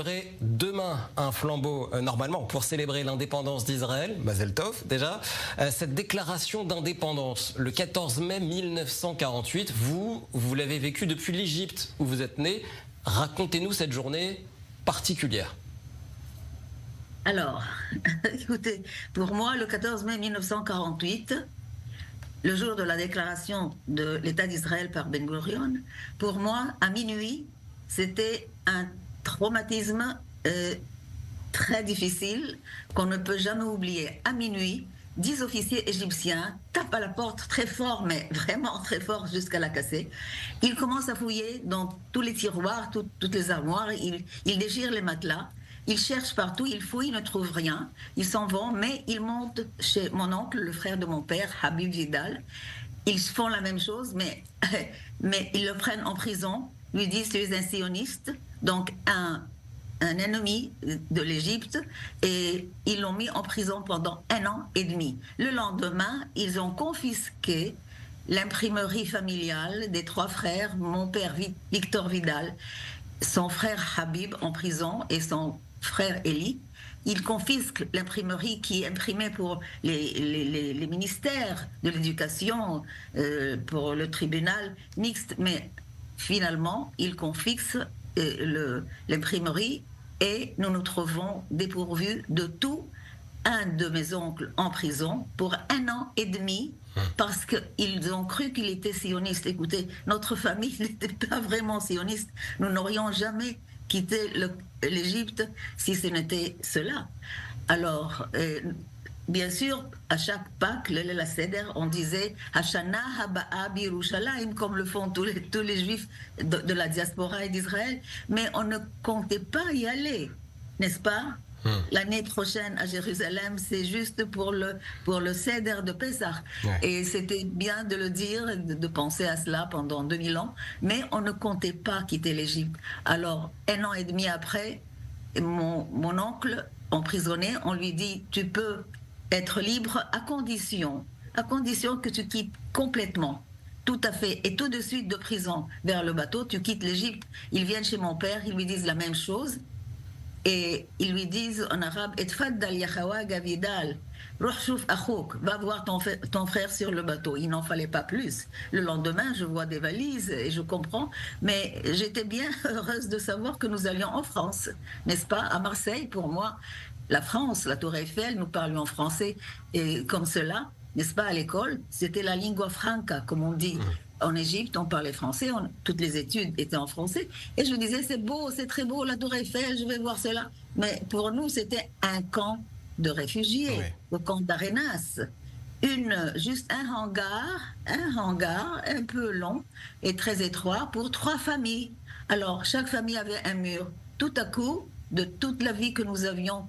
célébrez demain un flambeau, normalement, pour célébrer l'indépendance d'Israël, Mazel Tov déjà. Cette déclaration d'indépendance, le 14 mai 1948, vous l'avez vécue depuis l'Égypte où vous êtes né. Racontez-nous cette journée particulière. Alors, écoutez, pour moi, le 14 mai 1948, le jour de la déclaration de l'État d'Israël par Ben Gurion, pour moi, à minuit, c'était un traumatisme très difficile qu'on ne peut jamais oublier. À minuit, 10 officiers égyptiens tapent à la porte très fort, mais vraiment très fort jusqu'à la casser. Ils commencent à fouiller dans tous les tiroirs, toutes les armoires, ils déchirent les matelas, ils cherchent partout, ils fouillent, ils ne trouvent rien. Ils s'en vont, mais ils montent chez mon oncle, le frère de mon père, Habib Vidal. Ils font la même chose, mais ils le prennent en prison, lui disent tu es un sioniste, donc un ennemi de l'Égypte, et ils l'ont mis en prison pendant 1 an et demi. Le lendemain, ils ont confisqué l'imprimerie familiale des 3 frères, mon père Victor Vidal, son frère Habib en prison et son frère Eli. Ils confisquent l'imprimerie qui imprimait pour les ministères de l'éducation, pour le tribunal mixte, mais finalement, ils confisquent l'imprimerie et nous nous trouvons dépourvus de tout. Un de mes oncles en prison pour 1 an et demi parce qu'ils ont cru qu'il était sioniste. Écoutez, notre famille n'était pas vraiment sioniste. Nous n'aurions jamais quitté l'Égypte si ce n'était cela. Alors, bien sûr, à chaque Pâques, le Leil HaSeder, on disait Hashana Haba'a Birushalayim, comme le font tous les juifs de la diaspora et d'Israël, mais on ne comptait pas y aller, n'est-ce pas? L'année prochaine à Jérusalem, c'est juste pour le Seder de Pessah. Ouais. Et c'était bien de le dire, de penser à cela pendant 2000 ans, mais on ne comptait pas quitter l'Égypte. Alors, 1 an et demi après, mon oncle, emprisonné, on lui dit tu peux être libre à condition que tu quittes complètement. Tout à fait. Et tout de suite de prison vers le bateau, tu quittes l'Égypte. Ils viennent chez mon père, ils lui disent la même chose. Et ils lui disent en arabe Etfaddal Yahawa Gavidal, Rohshouf Achouk, va voir ton frère sur le bateau. Il n'en fallait pas plus. Le lendemain, je vois des valises et je comprends, mais j'étais bien heureuse de savoir que nous allions en France, n'est-ce pas? À Marseille, pour moi, la France, la Tour Eiffel, nous parlions français et comme cela, n'est-ce pas, à l'école, c'était la lingua franca, comme on dit. En Égypte, on parlait français, toutes les études étaient en français. Et je disais, c'est beau, c'est très beau, la Tour Eiffel, je vais voir cela. Mais pour nous, c'était un camp de réfugiés, le camp d'Arenas. Juste un hangar un peu long et très étroit pour 3 familles. Alors, chaque famille avait un mur. Tout à coup, de toute la vie que nous avions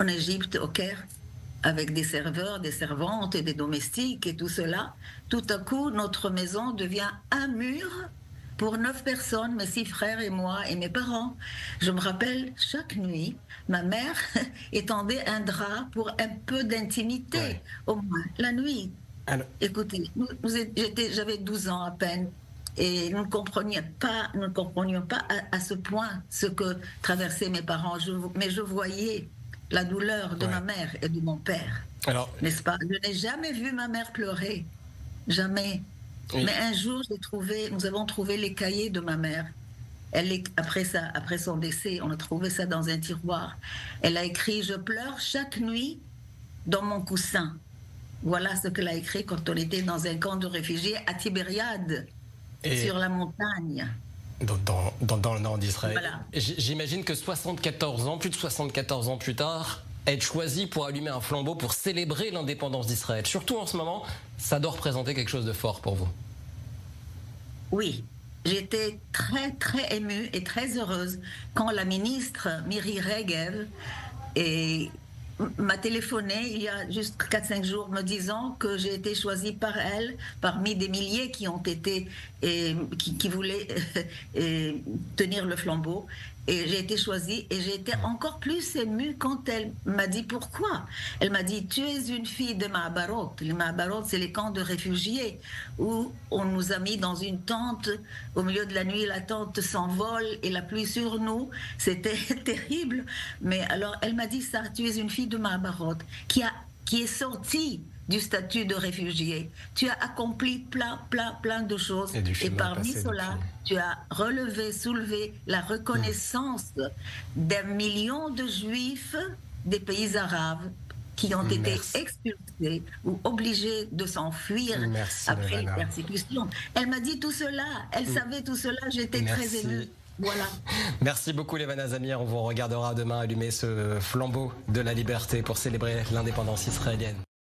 en Égypte, au Caire, avec des serveurs, des servantes et des domestiques et tout cela, tout à coup, notre maison devient un mur pour 9 personnes, mes 6 frères et moi et mes parents. Je me rappelle, chaque nuit, ma mère étendait un drap pour un peu d'intimité, au moins la nuit. Alors... Écoutez, j'avais 12 ans à peine. Et nous ne comprenions pas à ce point ce que traversaient mes parents. Mais je voyais la douleur de ma mère et de mon père. Alors, n'est-ce pas? Je n'ai jamais vu ma mère pleurer. Jamais. Oui. Mais un jour, nous avons trouvé les cahiers de ma mère. Après son décès, on a trouvé ça dans un tiroir. Elle a écrit « Je pleure chaque nuit dans mon coussin ». Voilà ce qu'elle a écrit quand on était dans un camp de réfugiés à Tibériade, sur la montagne. Dans le nord d'Israël. Voilà. J'imagine que plus de 74 ans plus tard, être choisi pour allumer un flambeau pour célébrer l'indépendance d'Israël, surtout en ce moment, ça doit représenter quelque chose de fort pour vous. Oui, j'étais très très émue et très heureuse quand la ministre Miri Regev m'a téléphoné il y a juste 4-5 jours me disant que j'ai été choisie par elle parmi des milliers qui ont été qui voulaient tenir le flambeau et j'ai été choisie et j'ai été encore plus émue quand elle m'a dit pourquoi. Elle m'a dit, tu es une fille de Ma'abarot. Les Ma'abarot, c'est les camps de réfugiés où on nous a mis dans une tente. Au milieu de la nuit, la tente s'envole et la pluie sur nous. C'était terrible. Mais alors, elle m'a dit ça, tu es une fille de Ma'abarot qui est sortie du statut de réfugié. Tu as accompli plein de choses. Et parmi cela, tu as soulevé la reconnaissance d'un million de juifs des pays arabes qui ont été expulsés ou obligés de s'enfuir après les persécutions. Elle m'a dit tout cela, elle savait tout cela, j'étais très émue. Voilà. Merci beaucoup Levana Zamir, on vous regardera demain allumer ce flambeau de la liberté pour célébrer l'indépendance israélienne.